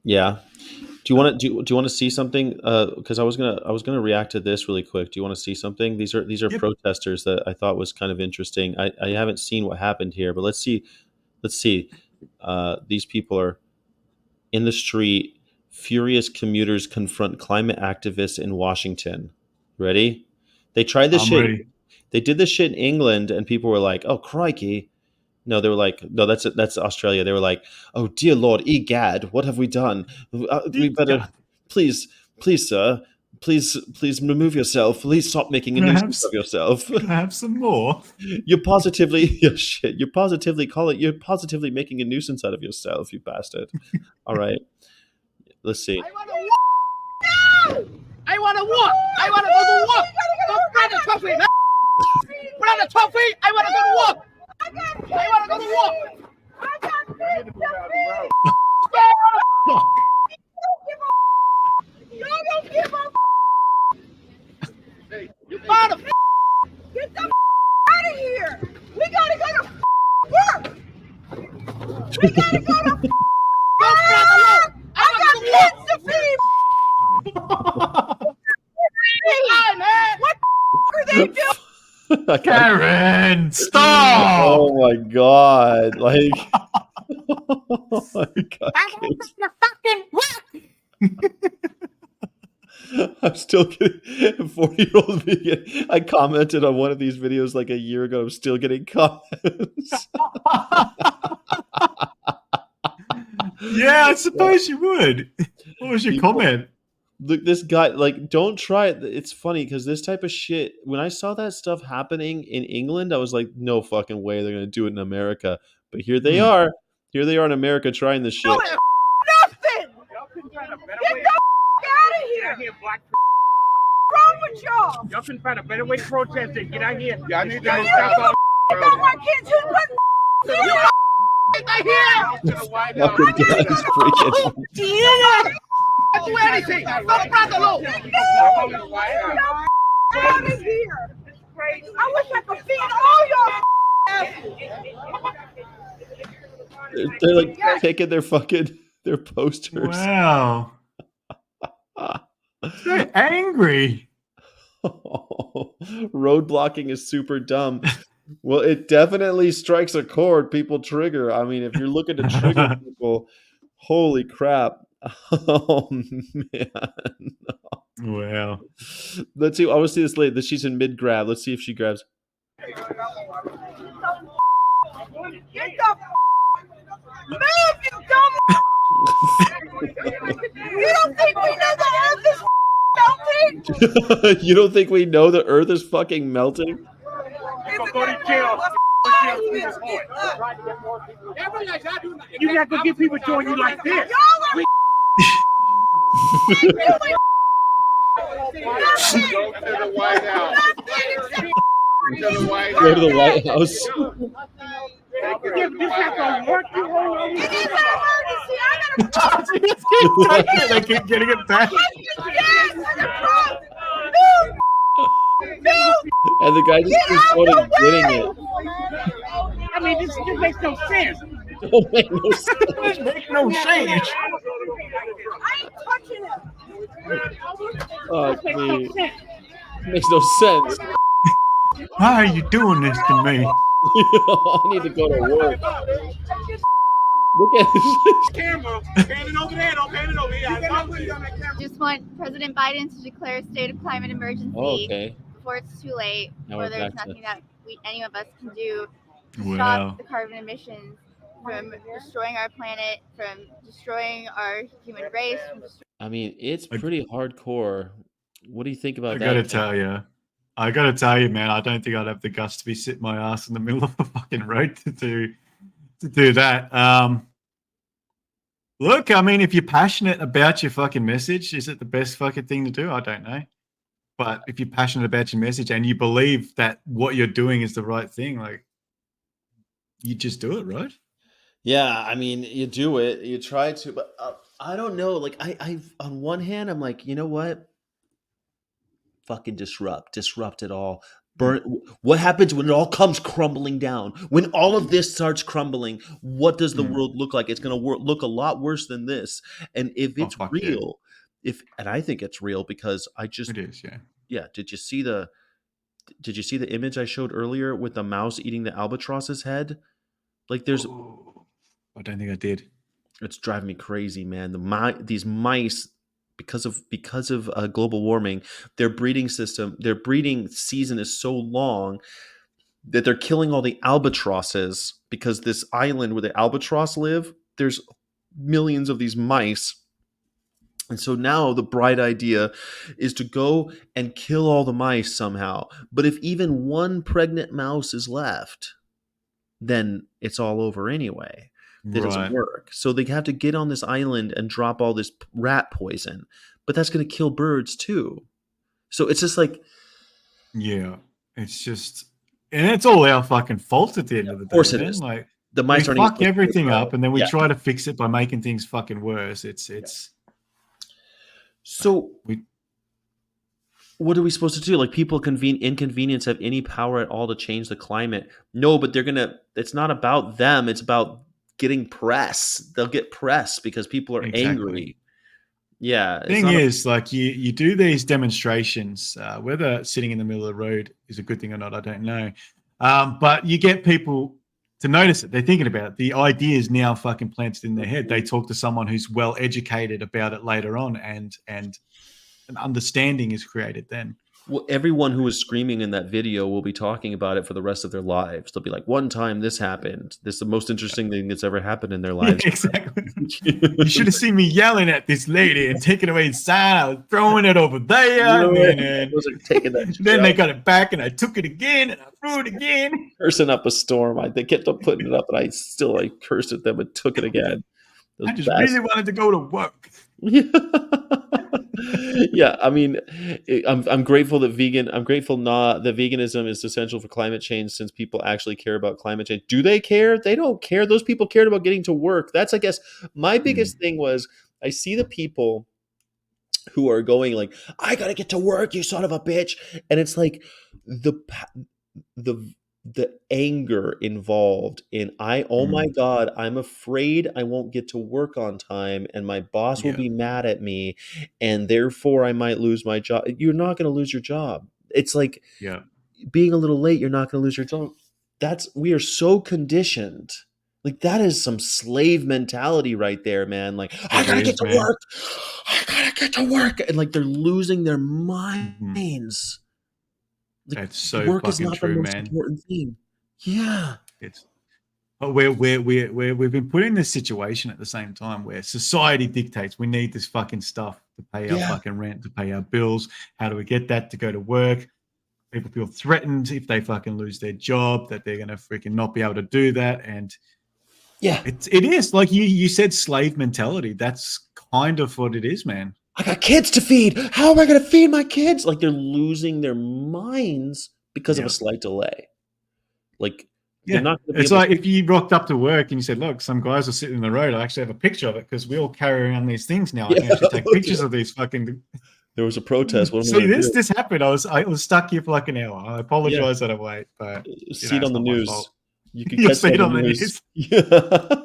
Yeah. Do you want to see something? Because I was gonna react to this really quick. Do you want to see something? These are Yep. protesters that I thought was kind of interesting. I haven't seen what happened here, but let's see. Let's see. These people are in the street. Furious commuters confront climate activists in Washington. Ready? They tried this I'm shit. ready. They did this shit in England, and people were like, "Oh crikey!" No, they were like, "No, that's Australia." They were like, "Oh dear Lord, egad, what have we done? We better, God, please, please, sir, please remove yourself. Please stop making a can I have nuisance of yourself. can I have some more? You're positively, yeah, shit. You're positively making a nuisance out of yourself, you bastard." All right, let's see. I want to walk. No! I want to walk. I want to go to walk. Don't grab the trophy. Grab the trophy. I want to go to walk. I want to go to walk. I got kids to feed. Fuck. You don't give a hey, you bought a get the out of here. We gotta go to work. We gotta go to work. I got kids to feed. Hey, man. What are they doing? I can't- Karen, stop! Oh my god! Like, oh my god. I want to fucking work. I'm still getting 40-year-old vegan. I commented on one of these videos like a year ago. I'm still getting comments. Yeah, I suppose you would. What was your People, comment? look, this guy, like, don't try it. It's funny because this type of shit, when I saw that stuff happening in England, I was like, no fucking way they're going to do it in America. But here they Hmm. are. Here they are in America trying this shit. Nothing. Get the out of here. What's wrong with y'all? Y'all can find a better way to protest it. Get out here. Yeah, I need to I got my kids who put you right here. Fucking guy's freaking. Don't do anything. Don't break the law. Out of here. I wish I could feed all y'all. They're like taking their fucking their posters. Wow. So angry. Road blocking is super dumb. Well, it definitely strikes a chord people trigger. I mean, if you're looking to trigger people, holy crap. Oh man. Wow. Let's see. I want to see this lady. She's in mid grab. Let's see if she grabs. Get the move, you dumb. You don't think we know the earth is melting? You don't think we know the earth is fucking melting? You're gonna go to jail. You not gonna get people join you like this. Go to the White House. Go to the White House. This not gonna work. You It is an emergency. I gotta. They keep getting it back. Yes, move. Move. And the guy just keeps going and getting it. I mean, this makes no sense. Don't make no sense. This makes no sense. I ain't touching him. Fuck Makes me. no sense. Makes no sense. Why are you doing this to me? I need to go to work. Look at this. Camera, pan it over there. Don't pan it over here. Just want President Biden to declare a state of climate emergency Oh, okay. before it's too late, Now before we're there's back to- nothing that any of us can do to Wow. stop the carbon emissions from destroying our planet, from destroying our human race. I mean, it's pretty hardcore. What do you think about I that? gotta tell you, man, I don't think I'd have the guts to be sitting my ass in the middle of a fucking road to do that. Look, I mean, if you're passionate about your fucking message, is it the best fucking thing to do? I don't know. But if you're passionate about your message and you believe that what you're doing is the right thing, like, you just do it, right? Yeah, I mean, you do it, you try to, but I don't know. Like, I, on one hand, I'm like, you know what? Fucking disrupt it all. What happens when it all comes crumbling down? When all of this starts crumbling, what does the Mm. world look like? It's going to look a lot worse than this. And if Oh it's fuck yeah, real, if and I think it's real because I just it is. Yeah. yeah, did you see the image I showed earlier with the mouse eating the albatross's head? Like there's Oh, I don't think I did. it's driving me crazy, man. These mice, because of global warming, their breeding season is so long that they're killing all the albatrosses because this island where the albatross live, there's millions of these mice. And so now the bright idea is to go and kill all the mice somehow. But if even one pregnant mouse is left, then it's all over anyway. That doesn't Right. work. So they have to get on this island and drop all this rat poison. But that's going to kill birds too. So it's just like, Yeah. It's just, and it's all our fucking fault at the end of the of day. course it Then, is. like, The we mice aren't even fuck supposed to do it, everything though. up, and then we Yeah. try to fix it by making things fucking worse. It's So we what are we supposed to do? Like people inconvenience have any power at all to change the climate? No, but it's not about them. It's about getting press. They'll get press because people are exactly. angry. Yeah, it's Thing not a is, like you do these demonstrations, whether sitting in the middle of the road is a good thing or not, I don't know. But you get people to notice it. They're thinking about it. The idea is now fucking planted in their head. They talk to someone who's well educated about it later on, and an understanding is created then. well, everyone who was screaming in that video will be talking about it for the rest of their lives. They'll be like, one time this happened. This is the most interesting thing that's ever happened in their Yeah, lives. exactly. You should have seen me yelling at this lady and taking away the sign. I was throwing it over there, and I wasn't taking that shit then they out. got it back, and I took it again, and I threw it again. Cursing up a storm. They kept on putting it up, and I cursed at them and took it again. Those I just bastards. really wanted to go to work. Yeah, I mean, I'm grateful that I'm grateful not that veganism is essential for climate change since people actually care about climate change. Do they care? They don't care. Those people cared about getting to work. That's, I guess, my biggest thing was I see the people who are going like, I gotta get to work, you son of a bitch, and it's like the the anger involved in oh my god, I'm afraid I won't get to work on time and my boss will Yeah, be mad at me and therefore I might lose my job. You're not going to lose your job. It's like yeah, being a little late, you're not going to lose your job. We are so conditioned. Like that is some slave mentality right there, man. Like I it gotta get is, to man. work. I gotta get to work, and like they're losing their Mhm. minds. Like It's so work is fucking not the true, most man. important thing. Yeah. It's but we've been put in this situation at the same time where society dictates we need this fucking stuff to pay our Yeah. fucking rent, to pay our bills. How do we get that to go to work? People feel threatened if they fucking lose their job that they're gonna freaking not be able to do that. And Yeah. it is like you said, slave mentality. That's kind of what it is, man. I got kids to feed. How am I going to feed my kids? Like they're losing their minds because of a Yeah. slight delay. Like they're Yeah. not going to be It's able like to. if you rocked up to work and you said, look, some guys are sitting in the road. I actually have a picture of it because we all carry around these things now. I Yeah. can actually take Look at pictures it. of these fucking. There was a protest. What am I See, going to do? this happened. I was stuck here for like an hour. I Yeah. apologize that I wait, but See it it's on the not my fault. news. You could You'll catch see it it on on the the news. news. Yeah.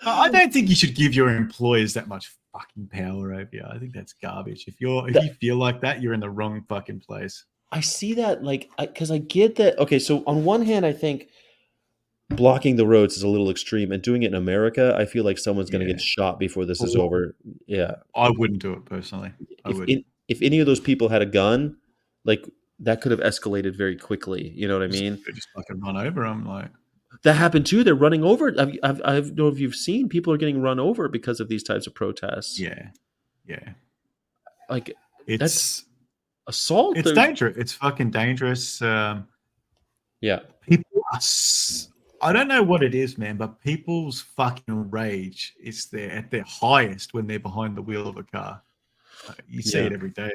I don't think you should give your employers that much fucking power over you. I think that's garbage. If you feel like that, you're in the wrong fucking place. I see that, like, because I get that. Okay, so on one hand, I think blocking the roads is a little extreme, and doing it in America, I feel like someone's going to Yeah. get shot before this is Well, over. Yeah, I wouldn't do it personally. I if wouldn't. if any of those people had a gun, like that could have escalated very quickly. You know what I mean? Just fucking run over them. Like, That happened too. They're running over. I don't know if you've seen people are getting run over because of these types of protests. yeah, yeah. Like that's It's assault. it's dangerous. It's fucking dangerous. Yeah, People are. I don't know what it is, man, but people's fucking rage is at their highest when they're behind the wheel of a car. You see yeah, it every day.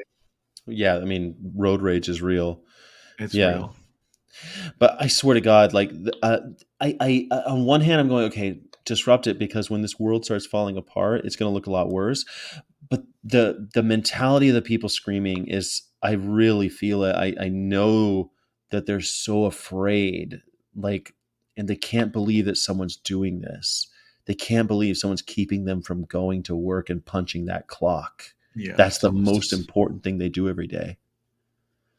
yeah. I mean, road rage is real. It's Yeah, real. but I swear to God, like on one hand, I'm going, okay, disrupt it because when this world starts falling apart, it's going to look a lot worse. But the mentality of the people screaming is, I really feel it. I know that they're so afraid, like, and they can't believe that someone's doing this. They can't believe someone's keeping them from going to work and punching that clock. Yeah, That's the someone's most just, important thing they do every day.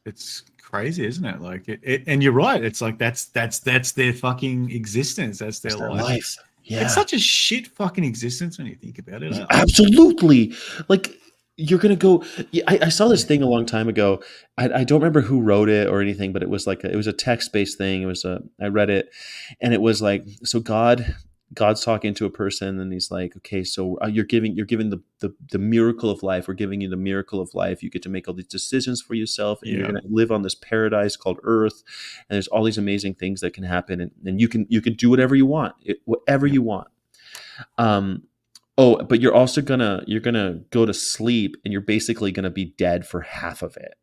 it's crazy, isn't it? Like and you're right. It's like that's their fucking existence. That's their That's their life. life. It's Yeah. such a shit fucking existence when you think about it. Absolutely. Like, you're gonna go. Yeah, I saw this thing a long time ago. I don't remember who wrote it or anything, but it was like it was a text based thing. It was a I read it, and it was like, so God's talking to a person, and he's like, okay, so you're giving the miracle of life. We're giving you the miracle of life. You get to make all these decisions for yourself, and you're Yeah, gonna live on this paradise called Earth, and there's all these amazing things that can happen, and you can do whatever you want, whatever yeah. you want. Um, oh, but you're gonna go to sleep, and you're basically gonna be dead for half of it.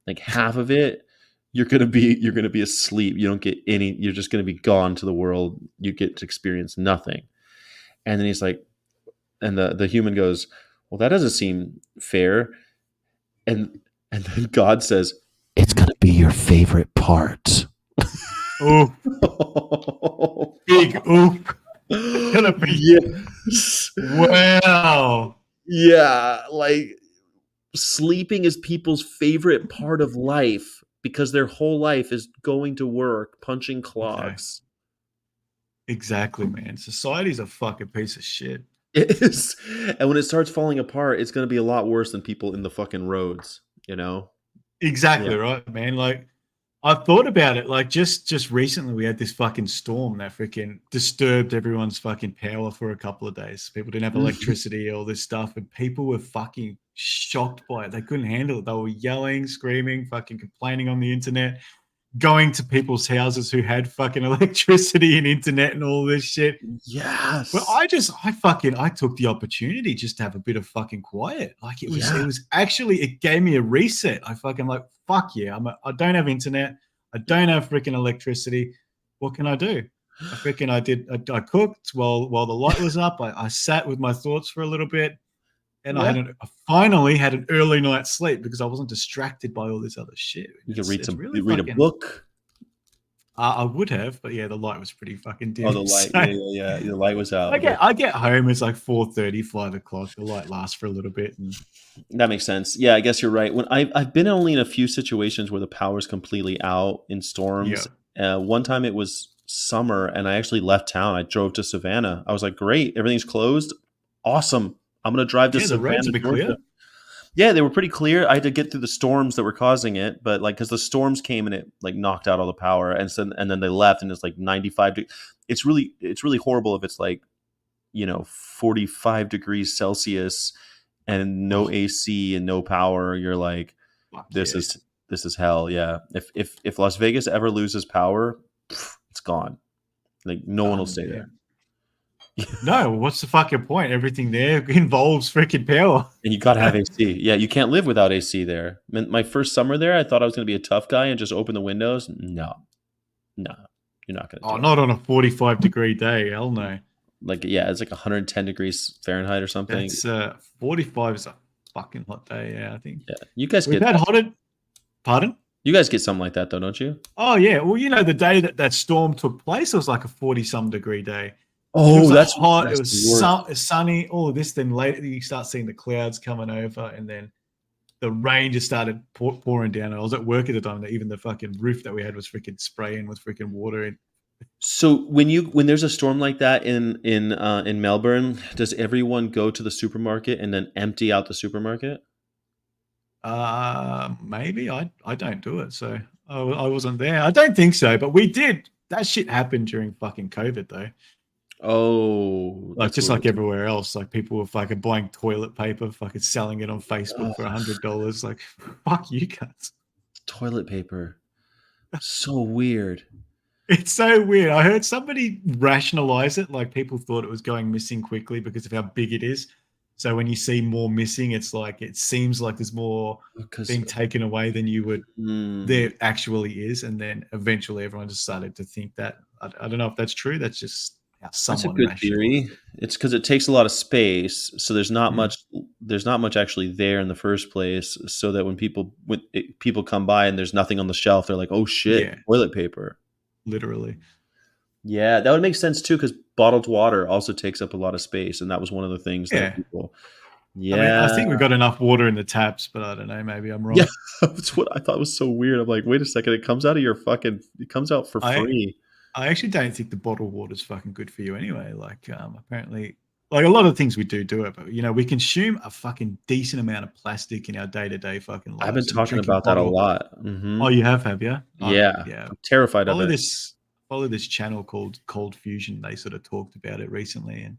Like half of it, you're gonna be asleep. You don't get any. You're just gonna be gone to the world. You get to experience nothing. And then he's like, and the human goes, well, that doesn't seem fair. And and then God says, it's gonna be your favorite part. Oh, big oop. Gonna be Yes. wow. Yeah, like sleeping is people's favorite part of life because their whole life is going to work, punching Okay. clocks. Exactly, man. Society's a fucking piece of shit. It is. And when it starts falling apart, it's going to be a lot worse than people in the fucking roads, you know? Yeah. Exactly right, man. Like I've thought about it. Like just recently, we had this fucking storm that freaking disturbed everyone's fucking power for a couple of days. People didn't have electricity, all this stuff, and people were fucking shocked by it. They couldn't handle it. They were yelling, screaming, fucking complaining on the internet, going to people's houses who had fucking electricity and internet and all this shit. But Yes. I took the opportunity just to have a bit of fucking quiet. Like Yeah. it was actually, it gave me a reset. I fucking like, fuck yeah. I don't have internet. I don't have freaking electricity. What can I do? I cooked while the light was up. I sat with my thoughts for a little bit, and Yeah. I finally had an early night's sleep because I wasn't distracted by all this other shit. You can read It's some, really you read a fucking, book. I would have, but yeah, the light was pretty fucking Oh, dim. the light. So Yeah, yeah, yeah. The light was out. But I get home. It's like 4:30, 5 o'clock. The light lasts for a little bit, and that makes sense. Yeah, I guess you're right. When I've been only in a few situations where the power's completely out in yeah, storms. One time it was summer, and I actually left town. I drove to Savannah. I was like, "Great, everything's closed. Awesome. I'm gonna drive to yeah. The roads Savannah, will be Georgia." clear. Yeah, they were pretty clear. I had to get through the storms that were causing it, but like because the storms came and it like knocked out all the power, and then they left, and it's like 95. It's really horrible if it's like 45 degrees Celsius and no Oh, AC and no power. You're like, fuck this yeah. is hell. Yeah. If Las Vegas ever loses power, it's gone. Like no one will stay Yeah. there. No, what's the fucking point? Everything there involves freaking power. And you gotta have AC. Yeah, you can't live without AC there. My first summer there, I thought I was gonna be a tough guy and just open the windows. No, no, you're not gonna Oh, do it. not on a 45-degree day. Hell no. Like, yeah, it's like 110 degrees Fahrenheit or something. That's 45 is a fucking hot day. Yeah, I think Yeah, you guys we've get had hotter. Pardon? you guys get something like that though, don't you? Oh yeah. Well, the day that storm took place, it was like a 40-some degree day. It Oh, was that's hot. It that's the was worst. sunny. All of this. Then later, you start seeing the clouds coming over, and then the rain just started pouring down. And I was at work at the time. That even the fucking roof that we had was freaking spraying with freaking water. And So when there's a storm like that in Melbourne, does everyone go to the supermarket and then empty out the supermarket? maybe I don't do it, so I wasn't there. I don't think so, but we did. That shit happened during fucking COVID though. Oh, Like that's just what it like was. everywhere else, like people were fucking buying toilet paper, fucking selling it on Facebook for Ugh, $100. Like, fuck you guys. toilet paper. So weird. It's so weird. I heard somebody rationalize it, like people thought it was going missing quickly because of how big it is. So when you see more missing, it's like it seems like there's more Because being taken away than you would mm, there actually is. And then eventually everyone just started to think that. I don't know if that's true. That's just how that's a someone good rationalized theory. it. It's because it takes a lot of space, so there's not Hmm. much there's not much actually there in the first place, so that when people come by and there's nothing on the shelf, they're like, "Oh shit, Yeah, toilet paper." literally. Yeah, that would make sense too, because bottled water also takes up a lot of space, and that was one of the things that Yeah. people. I mean, I Yeah, think we've got enough water in the taps, but I don't know. Maybe I'm yeah, wrong. that's what I thought was so weird. I'm like, wait a second, it comes out for I free. I actually don't think the bottled water's fucking good for you anyway. Like, apparently, like a lot of things we do it, but we consume a fucking decent amount of plastic in our day to day fucking I've been lives, and talking drinking about that a bottle. lot. Oh, you have you? Yeah, Yeah. I'm terrified of Follow it. this. Follow this channel called Cold Fusion. They sort of talked about it recently, and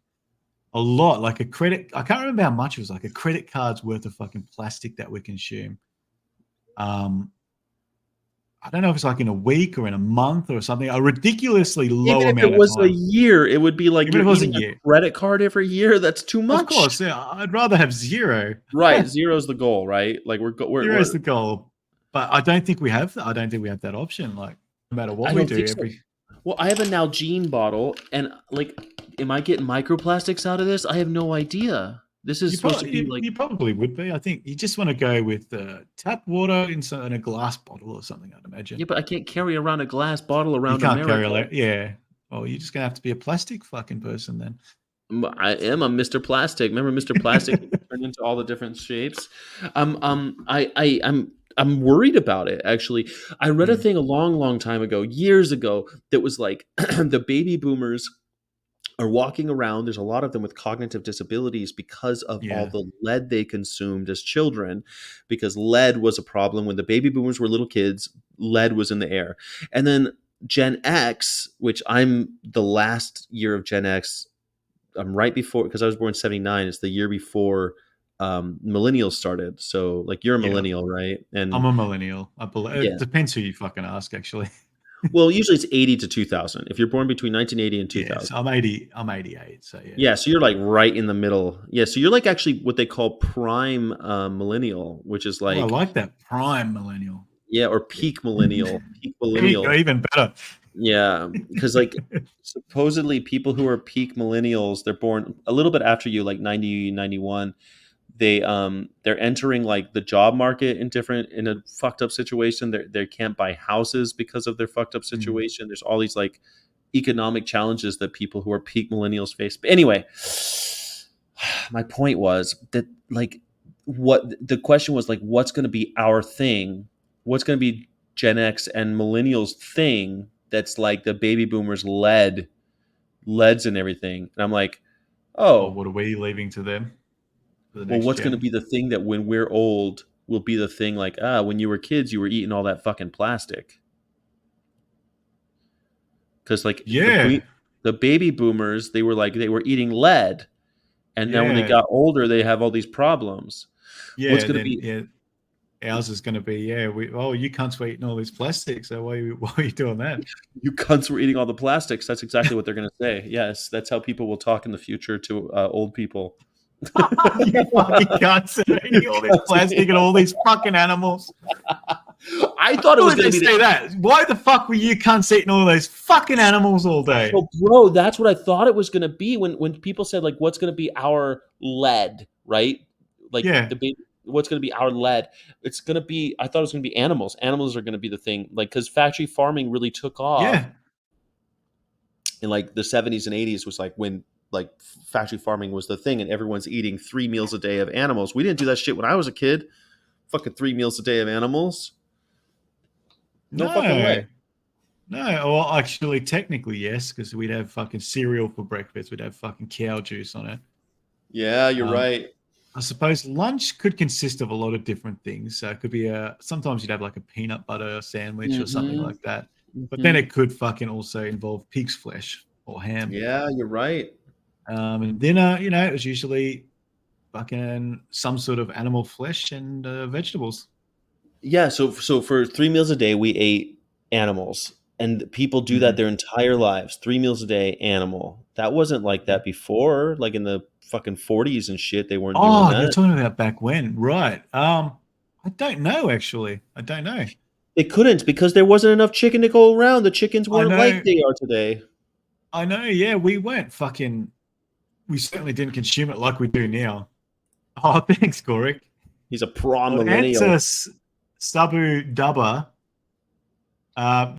a lot, like a credit. I can't remember how much it was. Like a credit card's worth of fucking plastic that we consume. Um, I don't know if it's like in a week or in a month or something. A ridiculously Even low if it amount of was a time. year, it would be like Even if you're it was a eating a year. credit card every year. That's too Of much. course, yeah, I'd rather have zero. Right, zero's the goal, right? Like Zero's the goal. But I don't think we have. I don't think we have that option. Like, no matter what I we don't do, think so. Well, I have a Nalgene bottle, and like, am I getting microplastics out of this? I have no idea. This is supposed to be like, you probably would be. I think you just want to go with tap water in a glass bottle or something. I'd imagine. yeah, but I can't carry around a glass bottle You around can't carry America. like, yeah. Well, you're just gonna have to be a plastic fucking person then. I am a Mr. Plastic. Remember Mr. Plastic turned into all the different shapes? I'm worried about it. Actually, I read a Mm. thing a long, long time ago, years ago, that was like the baby boomers are walking around. There's a lot of them with cognitive disabilities because of all Yeah. the lead they consumed as children, because lead was a problem when the baby boomers were little kids. Lead was in the air, and then Gen X, which I'm the last year of Gen X. I'm right before, because I was born '79. It's the year before millennials started. So like you're a Yeah. millennial, right? I'm And a millennial. I believe it yeah, depends who you fucking ask, actually. well, usually it's 80 to 2000. If you're born between 1980 and Yes, 2000. I'm 80. I'm 88. So yeah. Yeah, so you're like right in the middle. Yeah, so you're like actually what they call prime millennial, which is Oh, I like, like that prime millennial. yeah, or peak millennial, peak millennial. Even better. Yeah, because like supposedly people who are peak millennials, they're born a little bit after you, like 90, 91. They're entering like the job market in a fucked up situation. They can't buy houses because of their fucked up Mm. situation. There's all these like economic challenges that people who are peak millennials face. But anyway, my point was that like what the question was, like, what's going to be our thing? What's going to be Gen X and millennials thing that's like the baby boomers leads and everything? And I'm like, Well, oh, what are we leaving to them for the well, next what's going to gen? be the thing that when we're old will be the thing, like, when you were kids, you were eating all that fucking plastic. Because like Yeah. the baby boomers, they were eating lead, and now when they Yeah. got older, they have all these problems. What's Yeah. going to Then be yeah. Ours is going to be you cunts were eating all this plastic, so why are you doing that? you cunts were eating all the plastics? That's exactly what they're going to say. Yes, that's how people will talk in the future to old people. You fucking cunts are eating all this plastic and all these fucking animals. I thought it Why was would going they to be say that? Why the fuck were you cunts eating all those fucking animals all day? well, bro. That's what I thought it was going to be when people said like, "What's going to be our lead?" Right? Like Yeah. the big. What's going to be our lead? It's going to be. I thought it was going to be animals. Animals are going to be the thing. Like because factory farming really took off Yeah. in like the '70s and '80s. Was like when like factory farming was the thing, and everyone's eating 3 meals a day of animals. We didn't do that shit when I was a kid. Fucking 3 meals a day of animals. No fucking way. No. No. Well, actually, technically, yes, because we'd have fucking cereal for breakfast. We'd have fucking cow juice on it. Yeah, you're Um, right. I suppose lunch could consist of a lot of different things. So it could be sometimes you'd have like a peanut butter sandwich or something Hmm. like that. But then Hmm. it could fucking also involve pig's flesh or ham. Yeah, you're right. And dinner, it was usually fucking some sort of animal flesh and vegetables. Yeah, so for 3 meals a day, we ate animals, and people do that Mhm. their entire lives. 3 meals a day, animal. That wasn't like that before. Like in the fucking 40s and shit, they weren't doing Oh, you're that. talking about back when, right? I don't know actually. I don't know. They couldn't because there wasn't enough chicken to go around. The chickens I weren't like know. they are today. I know. Yeah, we weren't fucking. We certainly didn't consume it like we do now. Oh, thanks, Gorik. He's a prawn Well, millennial. Answer Sabu Dubba.